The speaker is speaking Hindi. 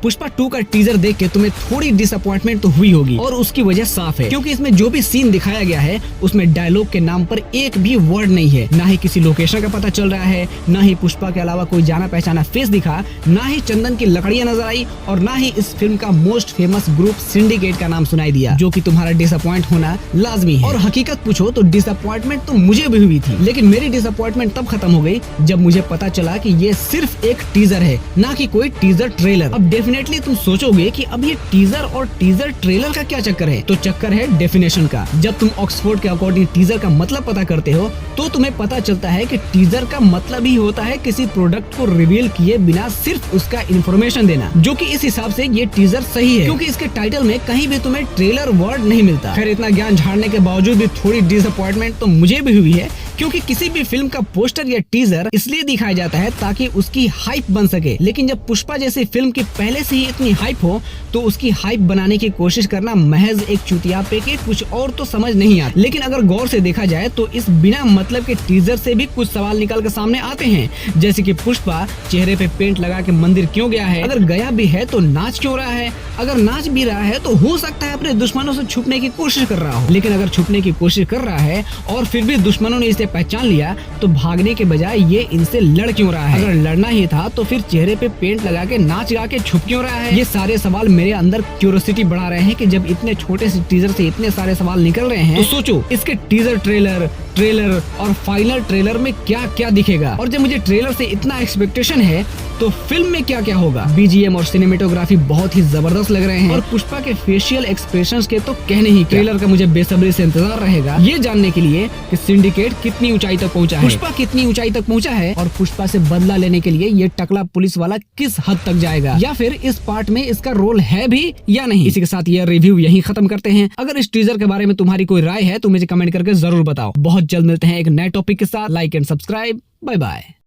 पुष्पा 2 का टीजर देख के तुम्हें थोड़ी डिसअपॉइंटमेंट तो हुई होगी, और उसकी वजह साफ है, क्योंकि इसमें जो भी सीन दिखाया गया है उसमें डायलॉग के नाम पर एक भी वर्ड नहीं है। ना ही किसी लोकेशन का पता चल रहा है, ना ही पुष्पा के अलावा कोई जाना पहचाना फेस दिखा, ना ही चंदन की लकड़ियां नजर आई, और ना ही इस फिल्म का मोस्ट फेमस ग्रुप सिंडिकेट का नाम सुनाई दिया, जो कि तुम्हारा डिसअपॉइंट होना लाजमी है। और हकीकत पूछो तो डिसअपॉइंटमेंट तो मुझे भी हुई थी, लेकिन मेरी डिसअपॉइंटमेंट तब खत्म हो गई जब मुझे पता चला कि ये सिर्फ एक टीजर है, ना कि कोई टीजर ट्रेलर। अब डेफिनेटली तुम सोचोगे कि अब ये टीजर और टीजर ट्रेलर का क्या चक्कर है, तो चक्कर है डेफिनेशन का। जब तुम ऑक्सफोर्ड के अकॉर्डिंग टीजर का मतलब पता करते हो तो तुम्हें पता चलता है कि टीजर का मतलब ही होता है किसी प्रोडक्ट को रिवील किए बिना सिर्फ उसका इन्फॉर्मेशन देना, जो कि इस हिसाब से ये टीजर सही है, क्योंकि इसके टाइटल में कहीं भी तुम्हें ट्रेलर वर्ड नहीं मिलता। खैर, इतना ज्ञान झाड़ने के बावजूद भी थोड़ी डिसअपॉइंटमेंट तो मुझे भी हुई है, क्योंकि किसी भी फिल्म का पोस्टर या टीजर इसलिए दिखाया जाता है ताकि उसकी हाइप बन सके, लेकिन जब पुष्पा जैसी फिल्म की पहले से ही इतनी हाइप हो तो उसकी हाइप बनाने की कोशिश करना महज एक चुतियापे के कुछ और तो समझ नहीं आता। लेकिन अगर गौर से देखा जाए तो इस बिना मतलब के टीजर से भी कुछ सवाल निकल कर सामने आते हैं, जैसे कि पुष्पा चेहरे पे पेंट लगा के मंदिर क्यों गया है, अगर गया भी है तो नाच क्यों रहा है, अगर नाच भी रहा है तो हो सकता है अपने दुश्मनों से छुपने की कोशिश कर रहा हो, लेकिन अगर छुपने की कोशिश कर रहा है और फिर भी दुश्मनों ने इसे पहचान लिया तो भागने के बजाय ये इनसे लड़ क्यों रहा है, अगर लड़ना ही था तो फिर चेहरे पे पेंट लगा के नाच गा के छुप क्यों रहा है। ये सारे सवाल मेरे अंदर क्यूरियोसिटी बढ़ा रहे हैं कि जब इतने छोटे से टीजर से इतने सारे सवाल निकल रहे हैं तो सोचो इसके टीजर ट्रेलर और फाइनल ट्रेलर में क्या क्या दिखेगा, और जब मुझे ट्रेलर से इतना एक्सपेक्टेशन है तो फिल्म में क्या क्या होगा। बीजीएम और सिनेमेटोग्राफी बहुत ही जबरदस्त लग रहे हैं, और पुष्पा के फेशियल एक्सप्रेशंस के तो कहने ही। ट्रेलर का मुझे बेसब्री से इंतजार रहेगा ये जानने के लिए कि सिंडिकेट कितनी ऊंचाई तक पहुंचा है, पुष्पा कितनी ऊंचाई तक पहुंचा है, और पुष्पा से बदला लेने के लिए ये टकला पुलिस वाला किस हद तक जाएगा, या फिर इस पार्ट में इसका रोल है भी या नहीं। इसी के साथ ये रिव्यू यहीं खत्म करते हैं। अगर इस टीजर के बारे में तुम्हारी कोई राय है तो मुझे कमेंट करके जरूर बताओ। बहुत जल्द मिलते हैं एक नए टॉपिक के साथ। Like and subscribe. Bye bye.